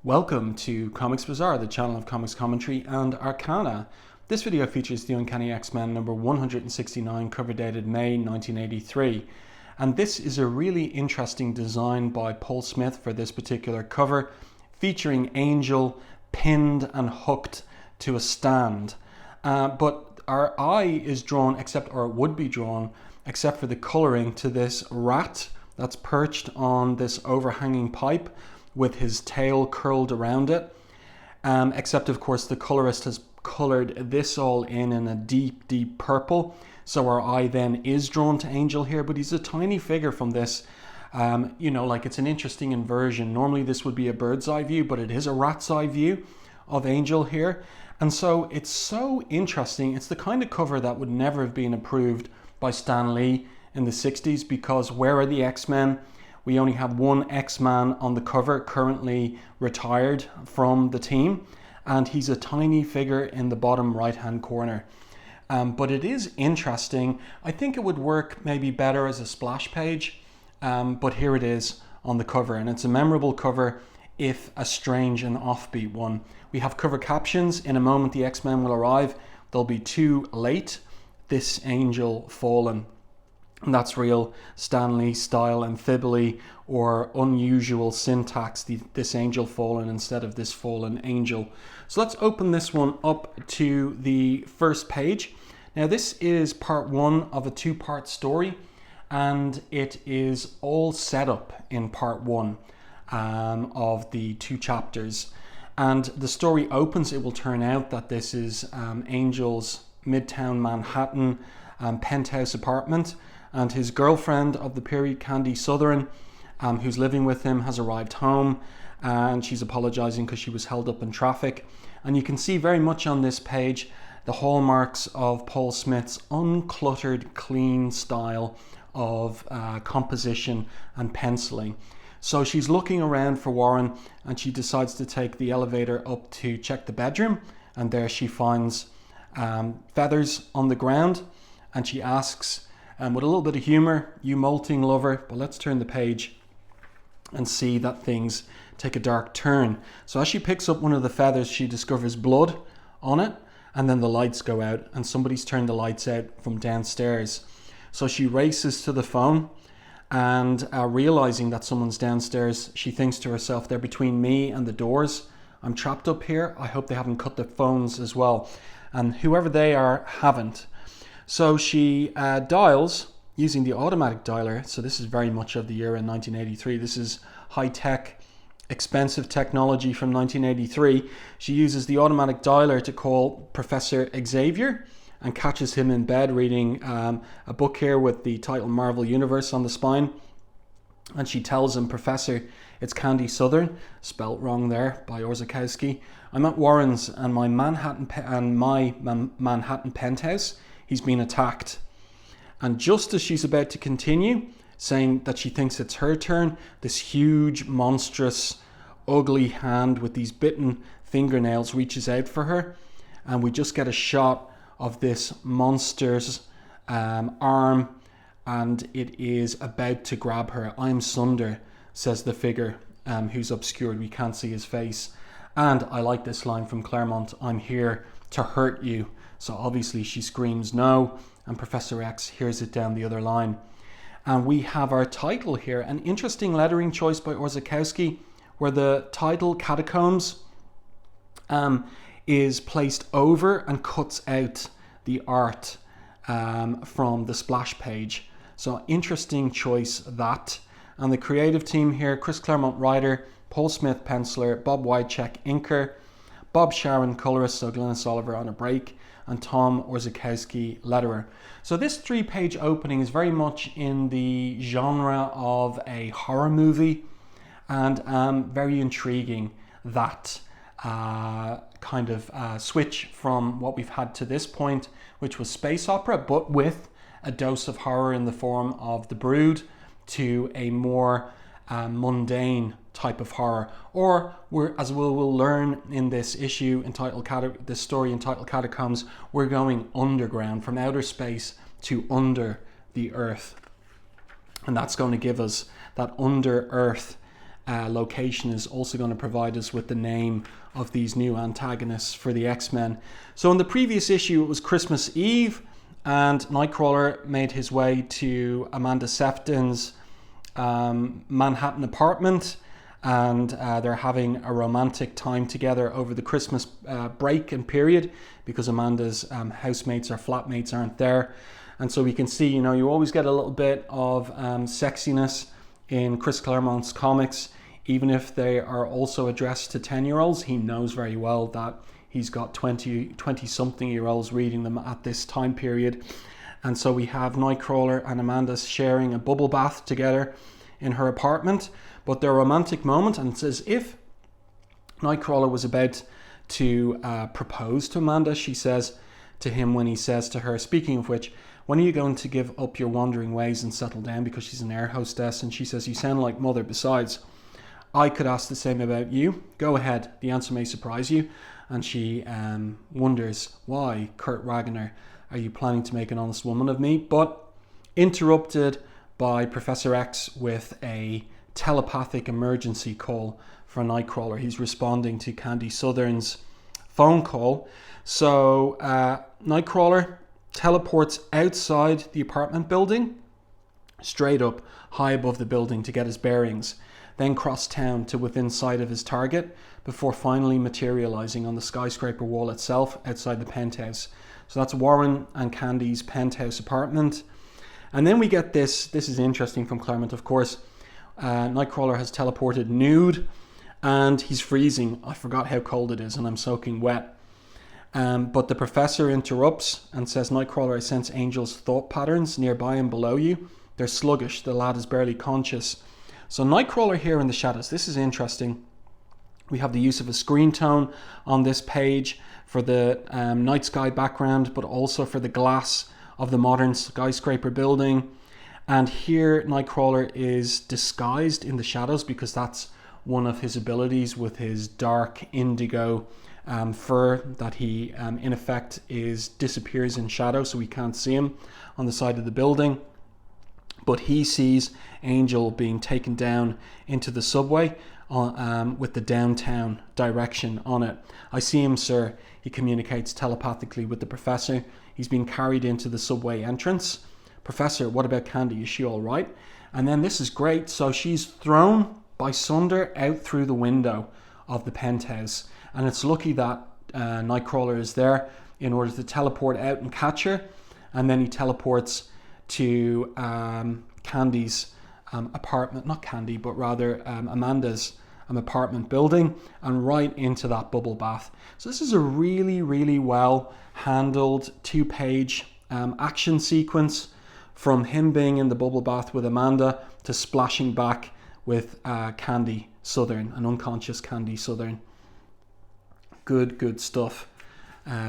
Welcome to Comics Bazaar, the channel of comics commentary and arcana. This video features the Uncanny X-Men number 169, cover dated May 1983. And this is a really interesting design by Paul Smith for this particular cover, featuring Angel pinned and hooked to a stand. But our eye is drawn, or it would be drawn, except for the colouring, to this rat that's perched on this overhanging pipe with his tail curled around it, except of course the colorist has colored this all in a deep purple, so our eye then is drawn to Angel here, but he's a tiny figure from this. Like, it's an interesting inversion. Normally this would be a bird's eye view, but it is a rat's eye view of Angel here, and so it's so interesting. It's the kind of cover that would never have been approved by Stan Lee in the 60s, because where are the X-Men? We only have one X-Man on the cover, currently retired from the team, and he's a tiny figure in the bottom right-hand corner. But it is interesting. I think it would work maybe better as a splash page, but here it is on the cover, and it's a memorable cover, if a strange and offbeat one. We have cover captions. In a moment the X-Men will arrive. They'll be too late. This Angel fallen. And that's real Stan Lee style amphibly or unusual syntax, this Angel fallen instead of this fallen angel. So let's open this one up to the first page. Now this is part one of a two-part story, and it is all set up in part one of the two chapters. And the story opens, it will turn out that this is Angel's Midtown Manhattan penthouse apartment, and his girlfriend of the period, Candy Southern, who's living with him, has arrived home, and she's apologizing because she was held up in traffic. And you can see very much on this page the hallmarks of Paul Smith's uncluttered, clean style of composition and penciling. So she's looking around for Warren, and she decides to take the elevator up to check the bedroom, and there she finds feathers on the ground, and she asks, with a little bit of humor, "You molting lover." But let's turn the page and see that things take a dark turn. So as she picks up one of the feathers, she discovers blood on it, and then the lights go out, and somebody's turned the lights out from downstairs. So she races to the phone, and realizing that someone's downstairs, she thinks to herself, "They're between me and the doors. I'm trapped up here. I hope they haven't cut the phones as well." And whoever they are, haven't. So she dials using the automatic dialer. So this is very much of the year in 1983. This is high-tech, expensive technology from 1983. She uses the automatic dialer to call Professor Xavier, and catches him in bed reading a book here with the title Marvel Universe on the spine. And she tells him, "Professor, it's Candy Southern," spelt wrong there by Orzechowski. "I'm at Warren's and my Manhattan penthouse. He's been attacked." And just as she's about to continue, saying that she thinks it's her turn, this huge, monstrous, ugly hand with these bitten fingernails reaches out for her, and we just get a shot of this monster's arm, and it is about to grab her. "I'm Sunder," says the figure, who's obscured. We can't see his face. And I like this line from Claremont, "I'm here to hurt you." So obviously she screams no, and Professor X hears it down the other line. And we have our title here, an interesting lettering choice by Orzechowski, where the title Catacombs is placed over and cuts out the art from the splash page. So interesting choice that. And the creative team here: Chris Claremont, writer; Paul Smith, penciler; Bob Wiacek, inker; Bob Sharon, colorist, so Glynis Oliver on a break; and Tom Orzechowski, letterer. So this three-page opening is very much in the genre of a horror movie, and very intriguing, that kind of switch from what we've had to this point, which was space opera, but with a dose of horror in the form of The Brood, to a more mundane type of horror. Or as we'll learn in this issue entitled this story entitled Catacombs, we're going underground, from outer space to under the earth, and that's going to give us that under earth location is also going to provide us with the name of these new antagonists for the X-Men. So in the previous issue, it was Christmas Eve, and Nightcrawler made his way to Amanda Sefton's Manhattan apartment, and they're having a romantic time together over the Christmas break and period, because Amanda's housemates or flatmates aren't there. And so we can see, you always get a little bit of sexiness in Chris Claremont's comics, even if they are also addressed to 10-year-olds. He knows very well that he's got 20-something-year-olds reading them at this time period. And so we have Nightcrawler and Amanda sharing a bubble bath together in her apartment. But their romantic moment, and it's as if Nightcrawler was about to propose to Amanda. She says to him when he says to her, speaking of which, when are you going to give up your wandering ways and settle down? Because she's an air hostess, and she says, you sound like mother. Besides, I could ask the same about you. Go ahead. The answer may surprise you. And she wonders, why, Kurt Wagner, are you planning to make an honest woman of me? But interrupted by Professor X with a telepathic emergency call for Nightcrawler. He's responding to Candy Southern's phone call. So Nightcrawler teleports outside the apartment building, straight up high above the building to get his bearings, then cross town to within sight of his target before finally materializing on the skyscraper wall itself outside the penthouse. So that's Warren and Candy's penthouse apartment. And then we get this is interesting from Claremont, of course. Nightcrawler has teleported nude and he's freezing. I forgot how cold it is and I'm soaking wet. But the professor interrupts and says, Nightcrawler, I sense Angel's thought patterns nearby and below you. They're sluggish. The lad is barely conscious. So Nightcrawler here in the shadows. This is interesting. We have the use of a screen tone on this page for the night sky background, but also for the glass of the modern skyscraper building. And here Nightcrawler is disguised in the shadows because that's one of his abilities with his dark indigo fur, that he in effect disappears in shadow, so we can't see him on the side of the building. But he sees Angel being taken down into the subway with the downtown direction on it. I see him, sir. He communicates telepathically with the professor. He's being carried into the subway entrance. Professor, what about Candy? Is she all right? And then this is great. So she's thrown by Sunder out through the window of the penthouse. And it's lucky that Nightcrawler is there in order to teleport out and catch her. And then he teleports to Candy's apartment, not Candy, but rather Amanda's apartment building, and right into that bubble bath. So this is a really, really well handled 2-page action sequence, from him being in the bubble bath with Amanda to splashing back with Candy Southern, an unconscious Candy Southern. Good stuff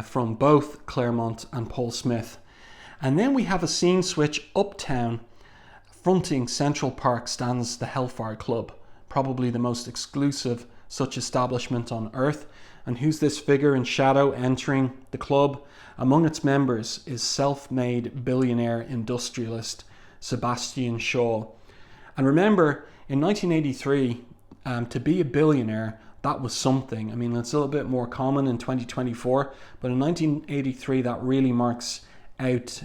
from both Claremont and Paul Smith. And then we have a scene switch uptown. Fronting Central Park stands the Hellfire Club, probably the most exclusive such establishment on Earth. And who's this figure in shadow entering the club? Among its members is self-made billionaire industrialist Sebastian Shaw. And remember, in 1983, to be a billionaire, that was something. I mean, it's a little bit more common in 2024, but in 1983, that really marks out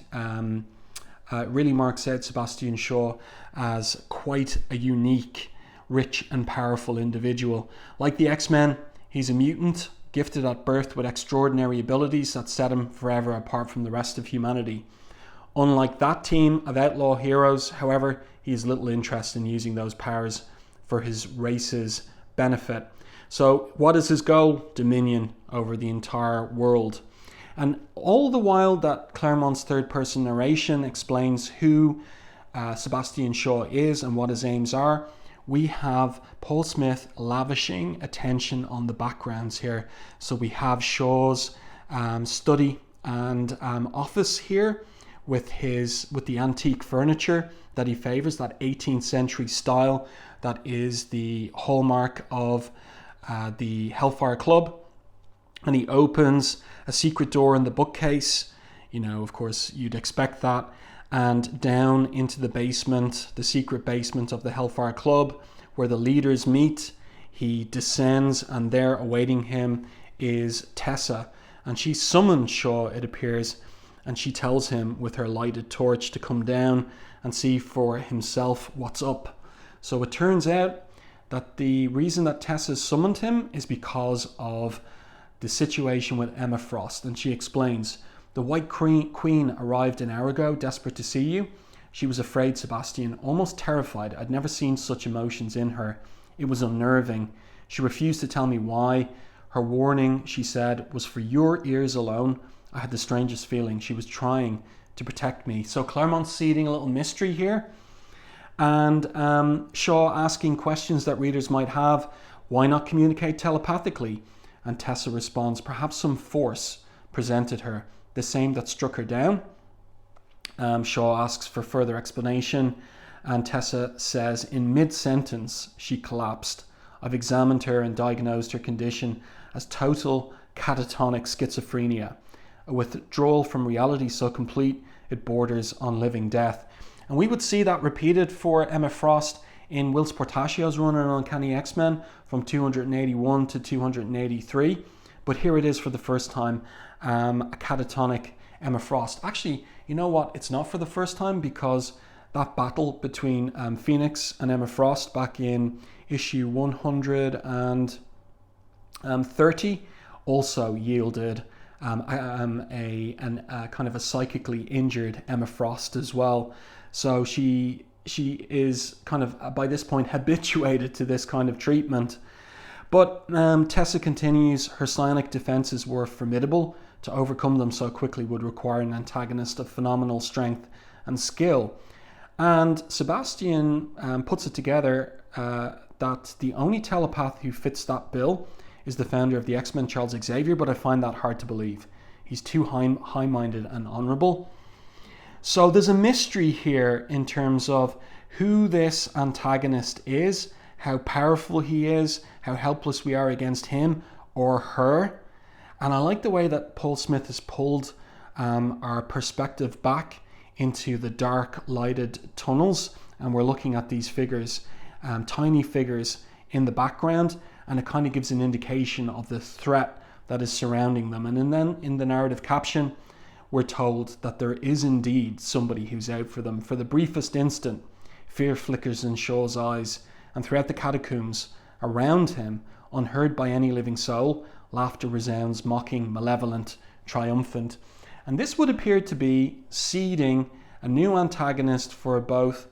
Sebastian Shaw as quite a unique, rich and powerful individual. Like the X-Men, he's a mutant, gifted at birth with extraordinary abilities that set him forever apart from the rest of humanity. Unlike that team of outlaw heroes, however, he has little interest in using those powers for his race's benefit. So what is his goal? Dominion over the entire world. And all the while that Claremont's third-person narration explains who Sebastian Shaw is and what his aims are, we have Paul Smith lavishing attention on the backgrounds here. So we have Shaw's study and office here with the antique furniture that he favors, that 18th century style that is the hallmark of the Hellfire Club. And he opens a secret door in the bookcase. You know, of course, you'd expect that. And down into the basement, the secret basement of the Hellfire Club, where the leaders meet. He descends, and there awaiting him is Tessa. And she summons Shaw, it appears, and she tells him with her lighted torch to come down and see for himself what's up. So it turns out that the reason that Tessa summoned him is because of the situation with Emma Frost. And she explains, the White Queen arrived an hour ago, desperate to see you. She was afraid, Sebastian, almost terrified. I'd never seen such emotions in her. It was unnerving. She refused to tell me why. Her warning, she said, was for your ears alone. I had the strangest feeling. She was trying to protect me. So Claremont's seeding a little mystery here. And Shaw asking questions that readers might have. Why not communicate telepathically? And Tessa responds, perhaps some force presented her, the same that struck her down. Shaw asks for further explanation, and Tessa says, in mid-sentence, she collapsed. I've examined her and diagnosed her condition as total catatonic schizophrenia, a withdrawal from reality so complete it borders on living death. And we would see that repeated for Emma Frost in Whilce Portacio's run on Uncanny X-Men from 281 to 283. But here it is for the first time, a catatonic Emma Frost. Actually, you know what? It's not for the first time, because that battle between Phoenix and Emma Frost back in issue 130 also yielded a kind of a psychically injured Emma Frost as well. So she is kind of by this point habituated to this kind of treatment. But Tessa continues, her psionic defenses were formidable. To overcome them so quickly would require an antagonist of phenomenal strength and skill. And Sebastian puts it together that the only telepath who fits that bill is the founder of the X-Men, Charles Xavier, but I find that hard to believe. He's too high-minded and honourable. So there's a mystery here in terms of who this antagonist is, how powerful he is, how helpless we are against him or her. And I like the way that Paul Smith has pulled our perspective back into the dark lighted tunnels, and we're looking at these figures, tiny figures in the background, and it kind of gives an indication of the threat that is surrounding them. And then in the narrative caption, we're told that there is indeed somebody who's out for them. For the briefest instant, fear flickers in Shaw's eyes, and throughout the catacombs around him, unheard by any living soul, laughter resounds, mocking, malevolent, triumphant. And this would appear to be seeding a new antagonist for both,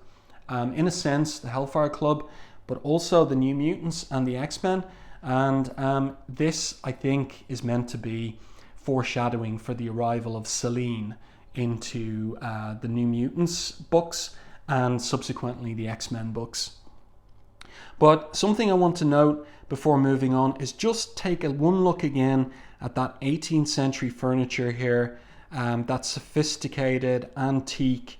in a sense, the Hellfire Club, but also the New Mutants and the X-Men. And this, I think, is meant to be foreshadowing for the arrival of Selene into the New Mutants books and subsequently the X-Men books. But something I want to note before moving on is just take one look again at that 18th century furniture here, that sophisticated antique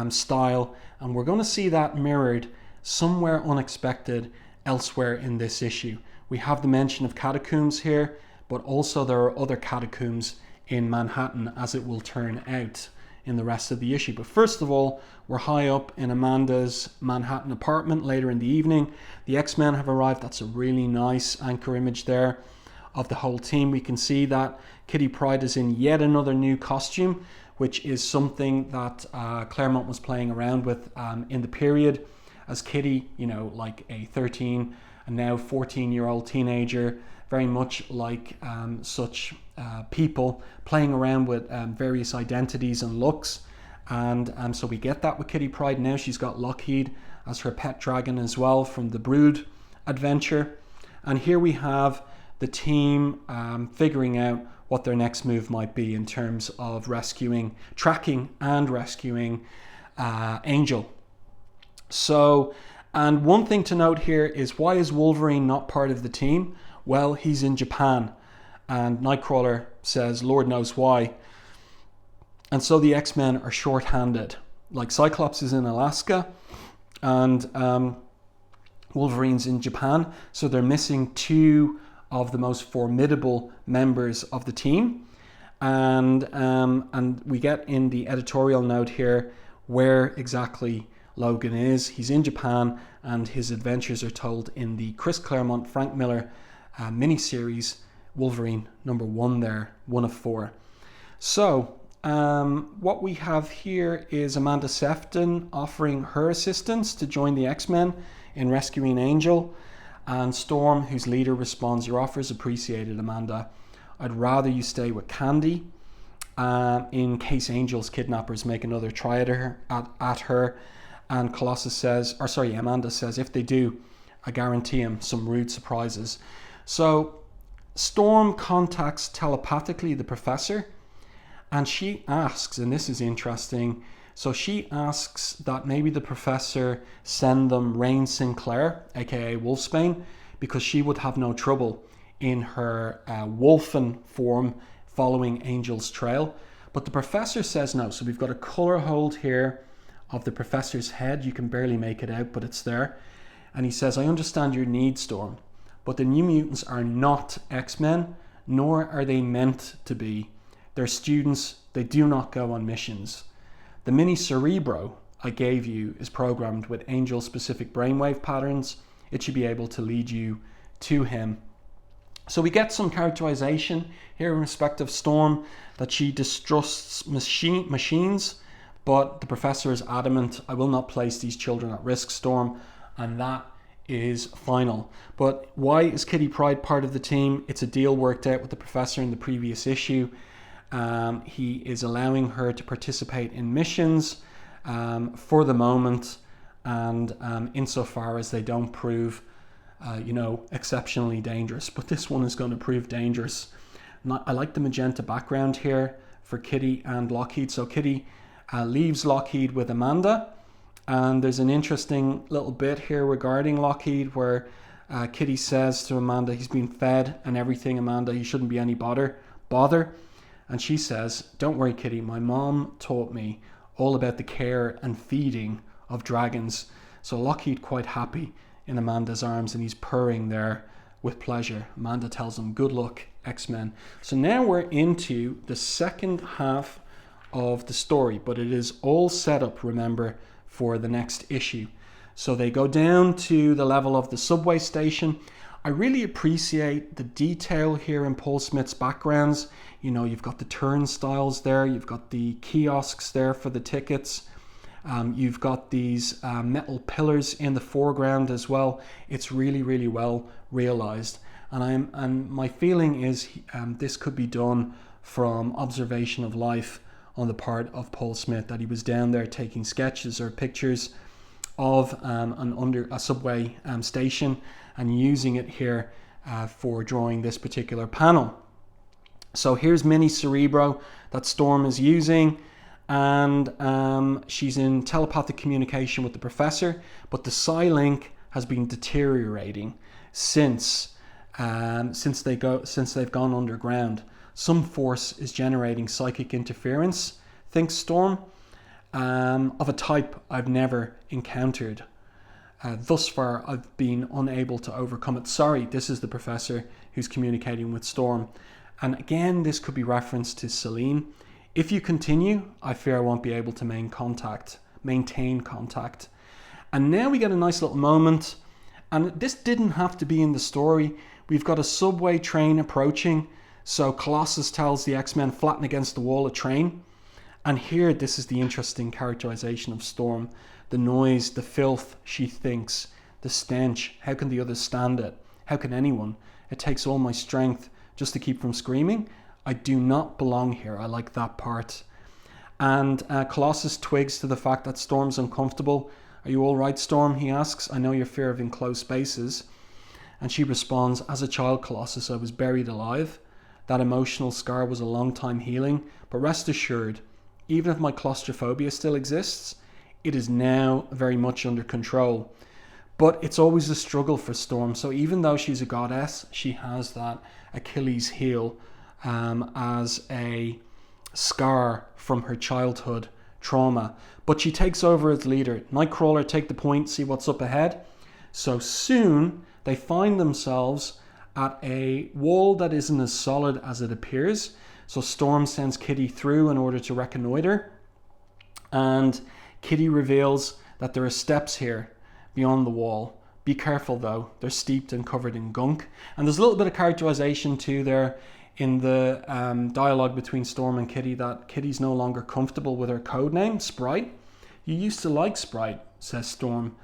style, and we're going to see that mirrored somewhere unexpected elsewhere in this issue. We have the mention of catacombs here, but also there are other catacombs in Manhattan, as it will turn out in the rest of the issue. But first of all, we're high up in Amanda's Manhattan apartment later in the evening. The X-Men have arrived. That's a really nice anchor image there of the whole team. We can see that Kitty Pryde is in yet another new costume, which is something that Claremont was playing around with in the period as Kitty, you know, like a 13 and now 14-year-old teenager, very much like such people playing around with various identities and looks. And so we get that with Kitty Pryde. Now she's got Lockheed as her pet dragon as well from the Brood adventure. And here we have the team figuring out what their next move might be in terms of tracking and rescuing Angel. So, and one thing to note here is, why is Wolverine not part of the team? Well, he's in Japan, and Nightcrawler says Lord knows why. And so the X-Men are short-handed. Like Cyclops is in Alaska, and Wolverine's in Japan, so they're missing two of the most formidable members of the team. And we get in the editorial note here where exactly Logan is. He's in Japan, and his adventures are told in the Chris Claremont, Frank Miller miniseries Wolverine #1 there, 1 of 4. So what we have here is Amanda Sefton offering her assistance to join the X-Men in rescuing Angel, and Storm, whose leader, responds, "Your offer is appreciated, Amanda. I'd rather you stay with Candy in case Angel's kidnappers make another try at her." And Amanda says, "If they do, I guarantee him some rude surprises." So Storm contacts telepathically the professor, and she asks, and this is interesting, so she asks that maybe the professor send them Rain Sinclair, aka Wolfsbane, because she would have no trouble in her wolfen form following Angel's trail. But the professor says no. So we've got a color hold here of the professor's head. You can barely make it out, but it's there. And he says, "I understand your need, Storm, but the New Mutants are not X-Men, nor are they meant to be. They're students. They do not go on missions. The mini Cerebro I gave you is programmed with Angel-specific brainwave patterns. It should be able to lead you to him." So we get some characterization here in respect of Storm, that she distrusts machines, but the professor is adamant, "I will not place these children at risk, Storm," and that is final. But why is Kitty Pryde part of the team? It's a deal worked out with the professor in the previous issue. He is allowing her to participate in missions for the moment, and insofar as they don't prove exceptionally dangerous. But this one is going to prove dangerous. I like the magenta background here for Kitty and Lockheed. So Kitty leaves Lockheed with Amanda, and there's an interesting little bit here regarding Lockheed where Kitty says to Amanda, "He's been fed and everything, Amanda. He shouldn't be any bother." And she says, "Don't worry, Kitty. My mom taught me all about the care and feeding of dragons." So Lockheed quite happy in Amanda's arms, and he's purring there with pleasure. Amanda tells him, "Good luck, X-Men." So now we're into the second half of the story, but it is all set up, remember, for the next issue. So they go down to the level of the subway station. I really appreciate the detail here in Paul Smith's backgrounds. You've got the turnstiles there, you've got the kiosks there for the tickets. You've got these metal pillars in the foreground as well. It's really, really well realized. And my feeling is this could be done from observation of life on the part of Paul Smith, that he was down there taking sketches or pictures of a subway station and using it here for drawing this particular panel. So here's Mini Cerebro that Storm is using, and she's in telepathic communication with the professor, but the psi-link has been deteriorating since they've gone underground. Some force is generating psychic interference, thinks Storm, of a type I've never encountered. Thus far, I've been unable to overcome it. Sorry, this is the professor who's communicating with Storm. And again, this could be reference to Selene. If you continue, I fear I won't be able to maintain contact. And now we get a nice little moment. And this didn't have to be in the story. We've got a subway train approaching. So Colossus tells the X-Men, "Flatten against the wall a train." And here, this is the interesting characterization of Storm. The noise, the filth, she thinks, the stench. How can the others stand it? How can anyone? It takes all my strength just to keep from screaming. I do not belong here. I like that part. And Colossus twigs to the fact that Storm's uncomfortable. "Are you all right, Storm?" he asks. "I know your fear of enclosed spaces." And she responds, "As a child, Colossus, I was buried alive. That emotional scar was a long time healing. But rest assured, even if my claustrophobia still exists, it is now very much under control." But it's always a struggle for Storm. So even though she's a goddess, she has that Achilles heel as a scar from her childhood trauma. But she takes over as leader. Nightcrawler, take the point, see what's up ahead. So soon they find themselves at a wall that isn't as solid as it appears. So Storm sends Kitty through in order to reconnoiter. And Kitty reveals that there are steps here, beyond the wall. Be careful though, they're steeped and covered in gunk. And there's a little bit of characterization too there in the dialogue between Storm and Kitty, that Kitty's no longer comfortable with her code name, Sprite. You used to like Sprite, says Storm.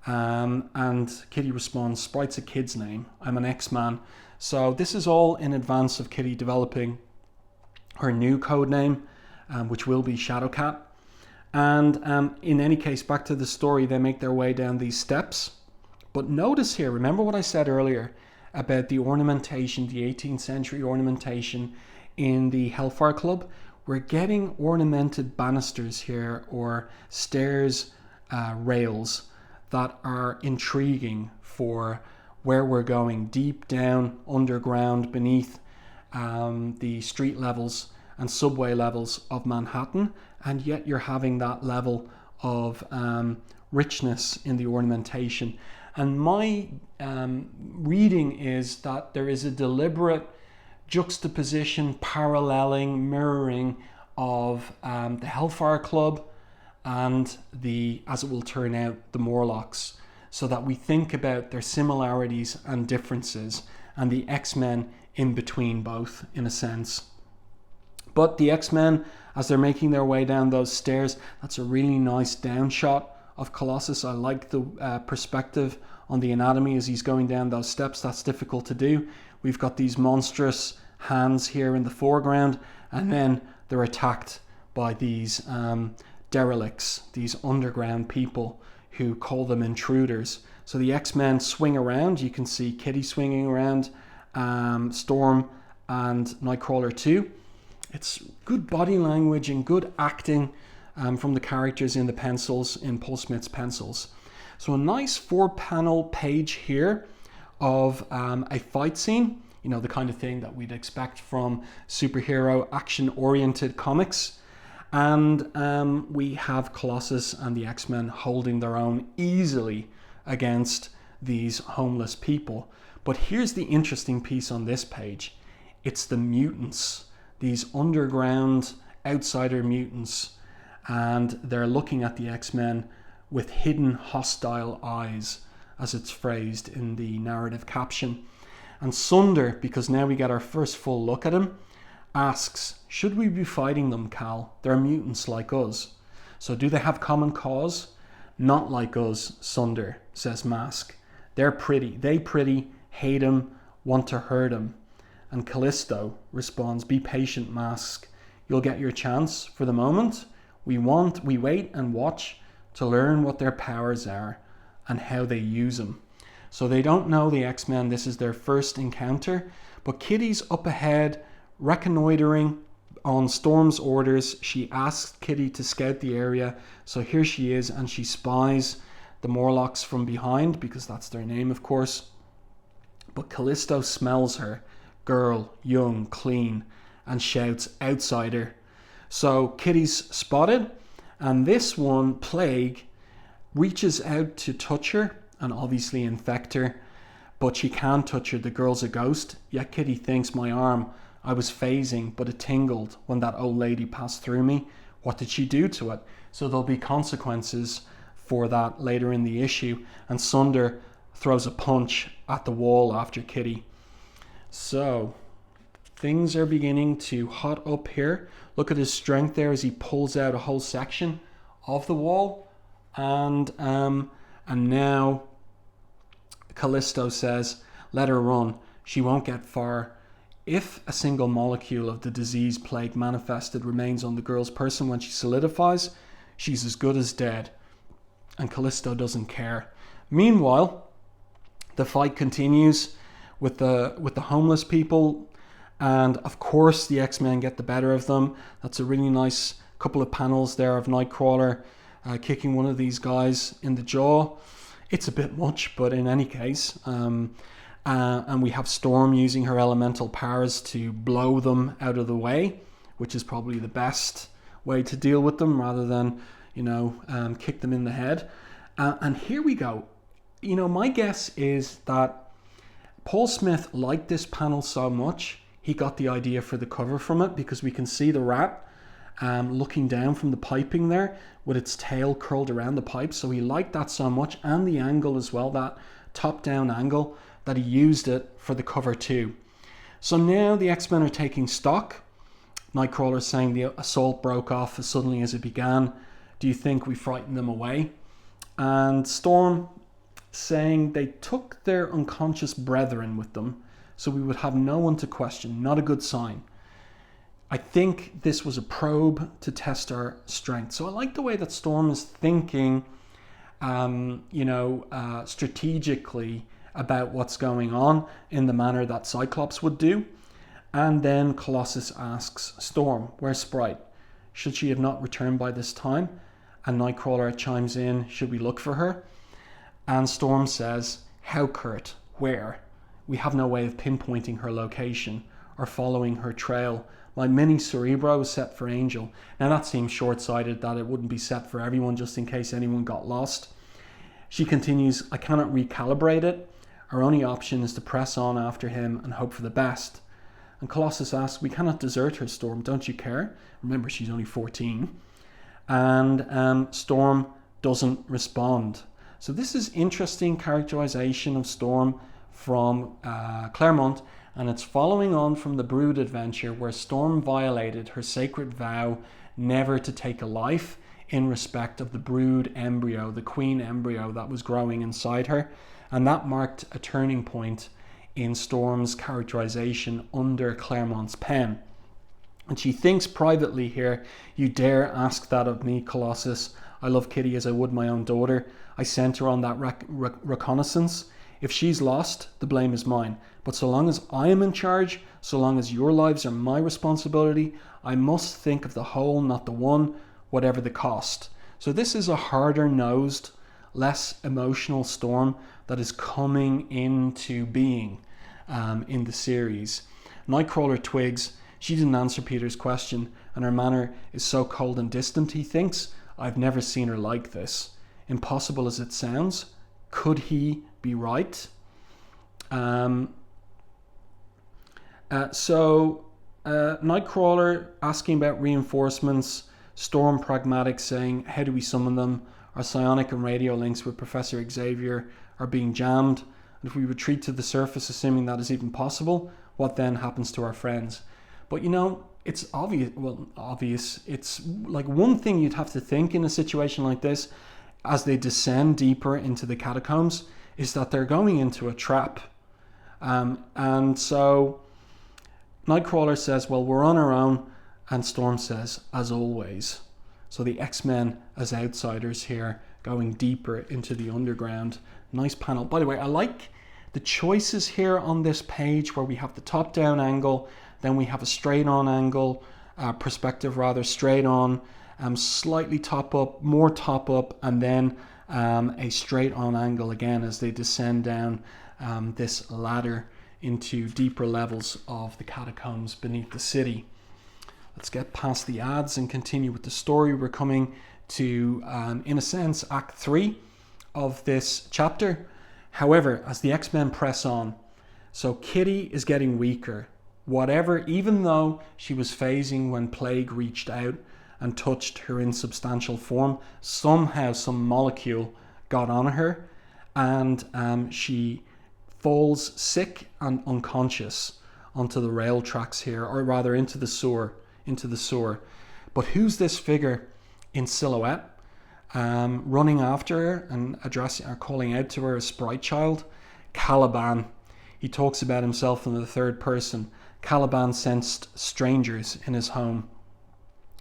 And Kitty responds, Sprite's a kid's name. I'm an X-Man. So this is all in advance of Kitty developing her new code name, which will be Shadowcat. And in any case, back to the story, they make their way down these steps. But notice here, remember what I said earlier about the ornamentation, the 18th century ornamentation in the Hellfire Club? We're getting ornamented banisters here, or stairs, rails, that are intriguing for where we're going, deep down underground beneath the street levels and subway levels of Manhattan, and yet you're having that level of richness in the ornamentation. And my reading is that there is a deliberate juxtaposition, paralleling, mirroring of the Hellfire Club and the, as it will turn out, the Morlocks, so that we think about their similarities and differences, and the X-Men in between both, in a sense. But the X-Men, as they're making their way down those stairs, that's a really nice down shot of Colossus. I like the perspective on the anatomy as he's going down those steps. That's difficult to do. We've got these monstrous hands here in the foreground, and then they're attacked by these derelicts, these underground people who call them intruders. So the X-Men swing around. You can see Kitty swinging around, Storm and Nightcrawler too. It's good body language and good acting from the characters in the pencils, in Paul Smith's pencils. So a nice 4-panel page here of a fight scene, you know, the kind of thing that we'd expect from superhero action-oriented comics. And we have Colossus and the X-Men holding their own easily against these homeless people. But here's the interesting piece on this page. It's the mutants, these underground outsider mutants, and they're looking at the X-Men with hidden hostile eyes, as it's phrased in the narrative caption. And Sunder, because now we get our first full look at him, asks, should we be fighting them, Cal? They're mutants like us. So do they have common cause? Not like us, Sunder, says Mask. They're pretty. They pretty, hate him, want to hurt him. And Callisto responds, be patient, Mask. You'll get your chance. For the moment, we wait and watch to learn what their powers are and how they use them. So they don't know the X-Men. This is their first encounter. But Kitty's up ahead, reconnoitering on Storm's orders. She asks Kitty to scout the area. So here she is, and she spies the Morlocks from behind, because that's their name, of course. But Callisto smells her, girl, young, clean, and shouts, outsider. So Kitty's spotted, and this one, Plague, reaches out to touch her and obviously infect her, but she can't touch her. The girl's a ghost. Yet Kitty thinks, my arm, I was phasing, but it tingled when that old lady passed through me. What did she do to it? So there'll be consequences for that later in the issue. And Sunder throws a punch at the wall after Kitty. So things are beginning to hot up here. Look at his strength there as he pulls out a whole section of the wall. And now Callisto says, let her run. She won't get far. If a single molecule of the disease Plague manifested remains on the girl's person when she solidifies, she's as good as dead. And Callisto doesn't care. Meanwhile, the fight continues with the homeless people, and of course the X-Men get the better of them. That's a really nice couple of panels there of Nightcrawler kicking one of these guys in the jaw. It's a bit much, but in any case, and we have Storm using her elemental powers to blow them out of the way, which is probably the best way to deal with them, rather than, kick them in the head. And here we go. My guess is that Paul Smith liked this panel so much, he got the idea for the cover from it, because we can see the rat, looking down from the piping there with its tail curled around the pipe. So he liked that so much, and the angle as well, that top-down angle, that he used it for the cover too. So now the X-Men are taking stock. Nightcrawler saying the assault broke off as suddenly as it began. Do you think we frightened them away? And Storm saying they took their unconscious brethren with them, so we would have no one to question. Not a good sign. I think this was a probe to test our strength. So I like the way that Storm is thinking, strategically about what's going on in the manner that Cyclops would do. And then Colossus asks Storm, where's Sprite? Should she have not returned by this time? And Nightcrawler chimes in, should we look for her? And Storm says, how, Kurt? Where? We have no way of pinpointing her location or following her trail. My mini Cerebro is set for Angel. Now that seems short-sighted, that it wouldn't be set for everyone just in case anyone got lost. She continues, I cannot recalibrate it. Our only option is to press on after him and hope for the best. And Colossus asks, we cannot desert her, Storm, don't you care? Remember, she's only 14. And Storm doesn't respond. So this is interesting characterization of Storm from Claremont, and it's following on from the Brood adventure where Storm violated her sacred vow never to take a life in respect of the Brood embryo, the queen embryo that was growing inside her. And that marked a turning point in Storm's characterization under Claremont's pen. And she thinks privately here, you dare ask that of me, Colossus. I love Kitty as I would my own daughter. I sent her on that reconnaissance. If she's lost, the blame is mine. But so long as I am in charge, so long as your lives are my responsibility, I must think of the whole, not the one, whatever the cost. So this is a harder-nosed, less emotional Storm that is coming into being in the series. Nightcrawler twigs. She didn't answer Peter's question, and her manner is so cold and distant, he thinks. I've never seen her like this. Impossible as it sounds, could he be right? Nightcrawler asking about reinforcements. Storm pragmatic saying, how do we summon them? Our psionic and radio links with Professor Xavier are being jammed. And if we retreat to the surface, assuming that is even possible, what then happens to our friends? But it's obvious. It's like one thing you'd have to think in a situation like this as they descend deeper into the catacombs is that they're going into a trap. And so Nightcrawler says, well, we're on our own. And Storm says, as always. So the X-Men as outsiders here going deeper into the underground. Nice panel. By the way, I like the choices here on this page where we have the top-down angle, then we have a straight-on angle, perspective rather, straight on, slightly top-up, more top-up, and then a straight-on angle again as they descend down this ladder into deeper levels of the catacombs beneath the city. Let's get past the ads and continue with the story. We're coming to, in a sense, Act 3 of this chapter. However, as the X-Men press on, so Kitty is getting weaker. Whatever, even though she was phasing when Plague reached out and touched her insubstantial form, somehow some molecule got on her and she falls sick and unconscious onto the rail tracks here, or rather into the sewer. But who's this figure in silhouette running after her and addressing or calling out to her as Sprite Child? Caliban. He talks about himself in the third person. Caliban sensed strangers in his home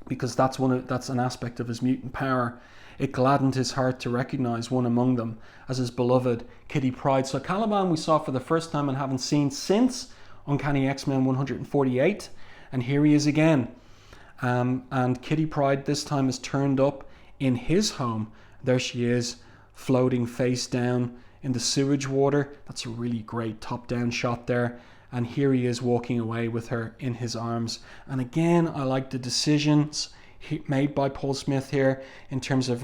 because that's an aspect of his mutant power. It gladdened his heart to recognize one among them as his beloved Kitty Pryde. So Caliban we saw for the first time and haven't seen since Uncanny X-Men 148, and here he is again. And Kitty Pryde this time is turned up in his home. There she is, floating face down in the sewage water. That's a really great top-down shot there. And here he is walking away with her in his arms. And again, I like the decisions made by Paul Smith here in terms of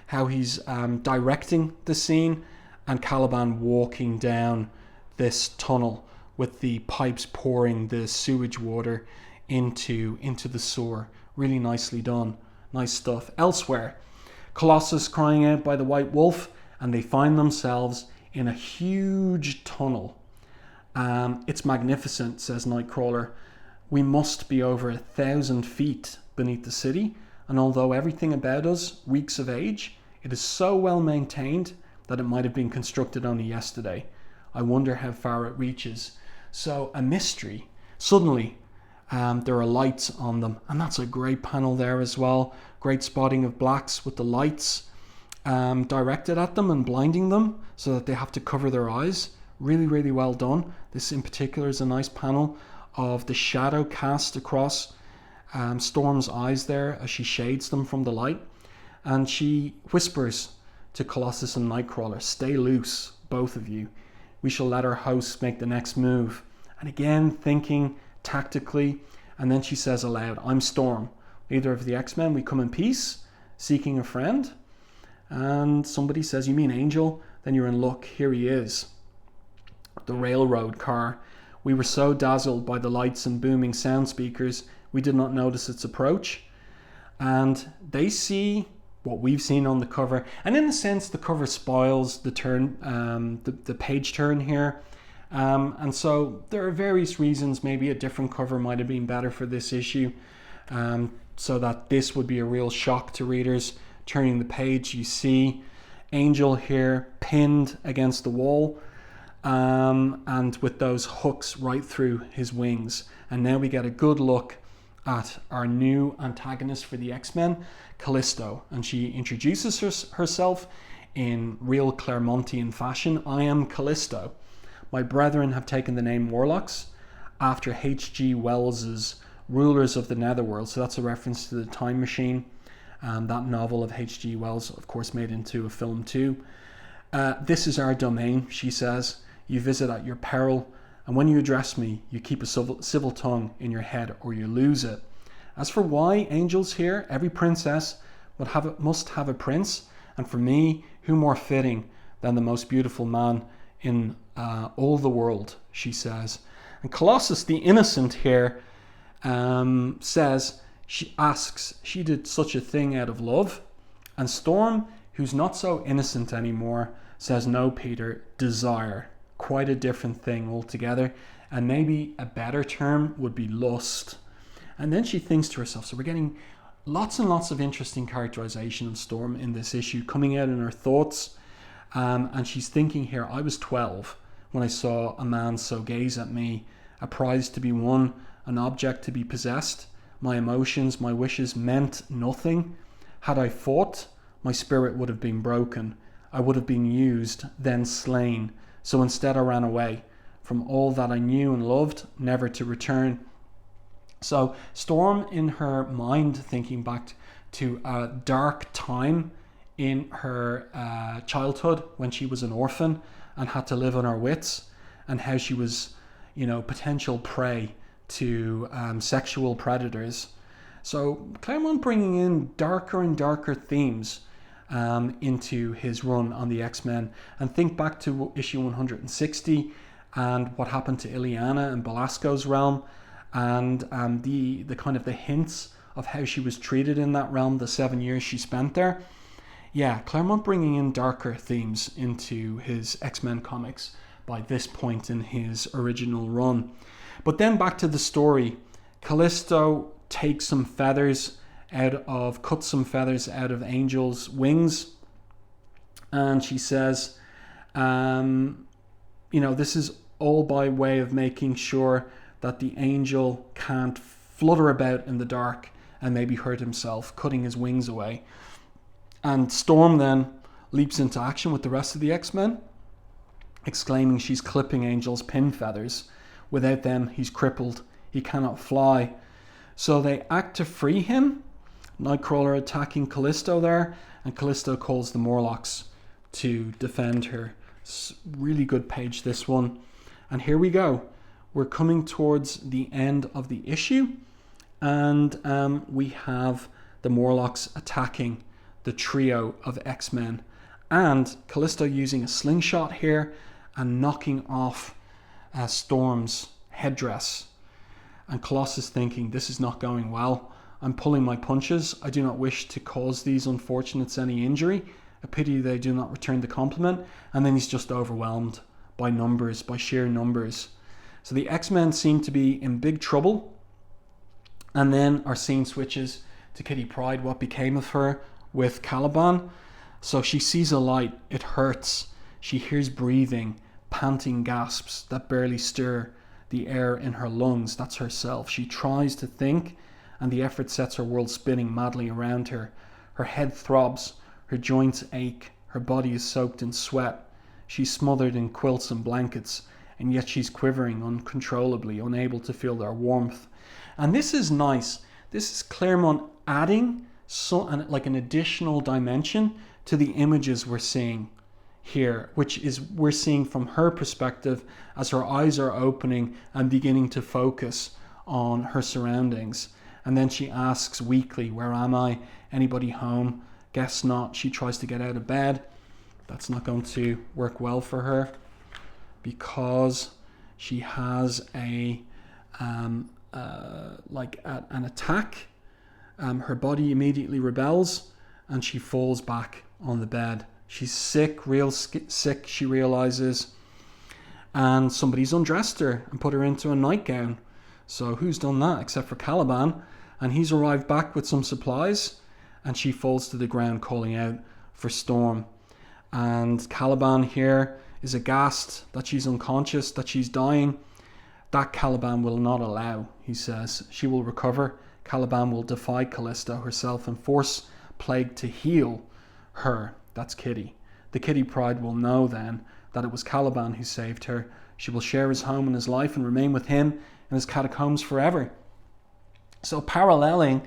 how he's directing the scene, and Caliban walking down this tunnel with the pipes pouring the sewage water into the sewer Really nicely done. Nice stuff. Elsewhere, Colossus crying out by the White Wolf, and they find themselves in a huge tunnel. It's magnificent, says Nightcrawler. We must be over 1,000 feet beneath the city, and although everything about us reeks of age, it is so well maintained that it might have been constructed only yesterday. I wonder how far it reaches. So a mystery. Suddenly, there are lights on them, and that's a great panel there as well. Great spotting of blacks with the lights directed at them and blinding them so that they have to cover their eyes. Really, really well done. This in particular is a nice panel of the shadow cast across Storm's eyes there as she shades them from the light. And she whispers to Colossus and Nightcrawler, "Stay loose, both of you. We shall let our hosts make the next move." And again, thinking tactically, and then she says aloud, "I'm Storm, leader of the X-Men. We come in peace, seeking a friend." And somebody says, "You mean Angel? Then you're in luck. Here he is." The railroad car. We were so dazzled by the lights and booming sound speakers, we did not notice its approach. And they see what we've seen on the cover. And in a sense, the cover spoils the turn, the page turn here. And so there are various reasons. Maybe a different cover might have been better for this issue, so that this would be a real shock to readers. Turning the page, you see Angel here pinned against the wall, and with those hooks right through his wings. And now we get a good look at our new antagonist for the X-Men, Callisto. And she introduces herself in real Claremontian fashion. "I am Callisto. My brethren have taken the name Morlocks after H.G. Wells's Rulers of the Netherworld." So that's a reference to the Time Machine, that novel of H.G. Wells, of course, made into a film too. "This is our domain," she says. "You visit at your peril, and when you address me, you keep a civil tongue in your head or you lose it. As for why Angel's here, every princess must have a prince, and for me, who more fitting than the most beautiful man in all the world," she says. And Colossus, the innocent here, says, she did such a thing out of love. And Storm, who's not so innocent anymore, says, "No, Peter, desire." Quite a different thing altogether. And maybe a better term would be lust. And then she thinks to herself, so we're getting lots and lots of interesting characterization of Storm in this issue, coming out in her thoughts. And she's thinking here, "I was 12 when I saw a man so gaze at me, a prize to be won, an object to be possessed. My emotions, my wishes meant nothing. Had I fought, my spirit would have been broken. I would have been used, then slain. So instead I ran away from all that I knew and loved, never to return." So Storm, in her mind, thinking back to a dark time in her childhood when she was an orphan and had to live on her wits, and how she was, potential prey to sexual predators. So Claremont bringing in darker and darker themes into his run on the X-Men. And think back to issue 160 and what happened to Illyana in Belasco's realm, and the kind of the hints of how she was treated in that realm, the 7 years she spent there. Yeah, Claremont bringing in darker themes into his X-Men comics by this point in his original run. But then back to the story. Callisto cuts some feathers out of Angel's wings, and she says, this is all by way of making sure that the Angel can't flutter about in the dark and maybe hurt himself, cutting his wings away. And Storm then leaps into action with the rest of the X-Men, exclaiming she's clipping Angel's pin feathers. Without them, he's crippled. He cannot fly. So they act to free him. Nightcrawler attacking Callisto there, and Callisto calls the Morlocks to defend her. It's really good page, this one. And here we go. We're coming towards the end of the issue, and we have the Morlocks attacking the trio of X-Men, and Callisto using a slingshot here and knocking off Storm's headdress. And Colossus thinking, this is not going well. I'm pulling my punches. I do not wish to cause these unfortunates any injury. A pity they do not return the compliment. And then he's just overwhelmed by numbers, by sheer numbers. So the X-Men seem to be in big trouble. And then our scene switches to Kitty Pryde, what became of her with Caliban. So she sees a light, it hurts. She hears breathing, panting gasps that barely stir the air in her lungs. That's herself. She tries to think, and the effort sets her world spinning madly around her. Her head throbs, her joints ache, her body is soaked in sweat. She's smothered in quilts and blankets, and yet she's quivering uncontrollably, unable to feel their warmth. And this is nice. This is Claremont adding like an additional dimension to the images we're seeing here, which is we're seeing from her perspective as her eyes are opening and beginning to focus on her surroundings. And then she asks weakly, "Where am I? Anybody home? Guess not." She tries to get out of bed. That's not going to work well for her because she has an attack. Her body immediately rebels and she falls back on the bed. She's sick, real sick, she realizes, and somebody's undressed her and put her into a nightgown. So who's done that except for Caliban? And he's arrived back with some supplies, and she falls to the ground calling out for Storm. And Caliban here is aghast that she's unconscious, that she's dying. That Caliban will not allow, he says. She will recover. Caliban will defy Callisto herself and force Plague to heal her. That's Kitty. The Kitty Pryde will know then that it was Caliban who saved her. She will share his home and his life and remain with him in his catacombs forever. So paralleling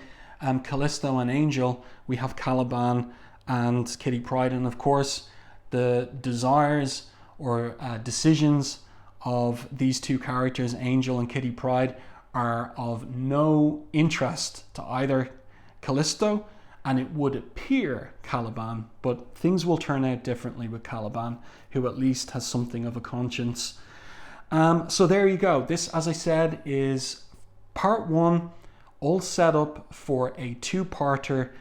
Callisto and Angel, we have Caliban and Kitty Pryde. And of course, the desires or decisions of these two characters, Angel and Kitty Pryde, are of no interest to either Callisto, and it would appear Caliban, but things will turn out differently with Caliban, who at least has something of a conscience. So there you go. This, as I said, is part one, all set up for a two-parter.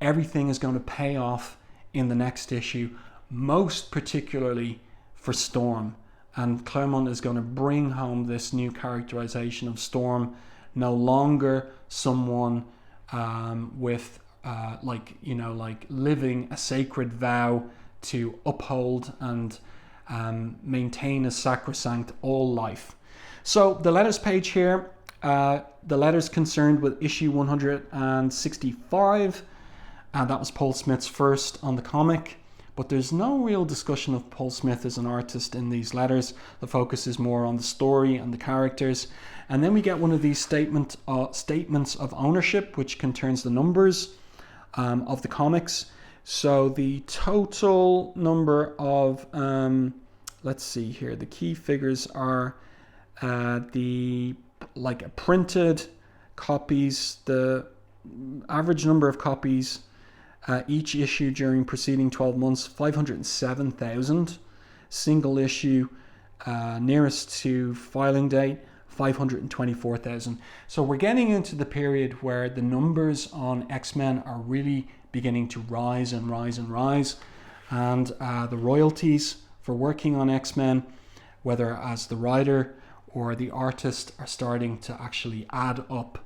Everything is going to pay off in the next issue, most particularly for Storm. And Claremont is going to bring home this new characterization of Storm, no longer someone with living a sacred vow to uphold and maintain a sacrosanct all life. So the letters page here, the letters concerned with issue 165, that was Paul Smith's first on the comic. But there's no real discussion of Paul Smith as an artist in these letters. The focus is more on the story and the characters. And then we get one of these statements of ownership, which contains the numbers of the comics. So the total number of, let's see here, the key figures are printed copies, the average number of copies each issue during preceding 12 months, 507,000. Single issue nearest to filing date, 524,000. So we're getting into the period where the numbers on X-Men are really beginning to rise and rise and rise. And the royalties for working on X-Men, whether as the writer or the artist, are starting to actually add up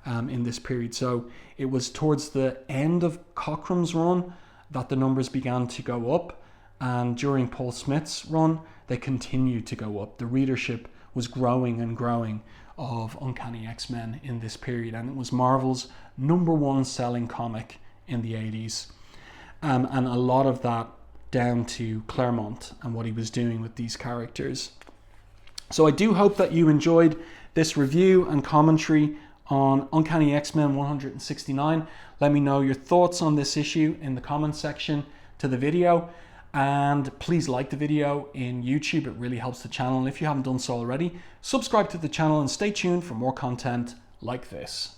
in this period. So it was towards the end of Cockrum's run that the numbers began to go up, and during Paul Smith's run they continued to go up. The readership was growing and growing of Uncanny X-Men in this period, and it was Marvel's #1 selling comic in the 80s, and a lot of that down to Claremont and what he was doing with these characters. So I do hope that you enjoyed this review and commentary on Uncanny X-Men 169. Let me know your thoughts on this issue in the comments section to the video, and please like the video in YouTube. It really helps the channel, and if you haven't done so already, subscribe to the channel and stay tuned for more content like this.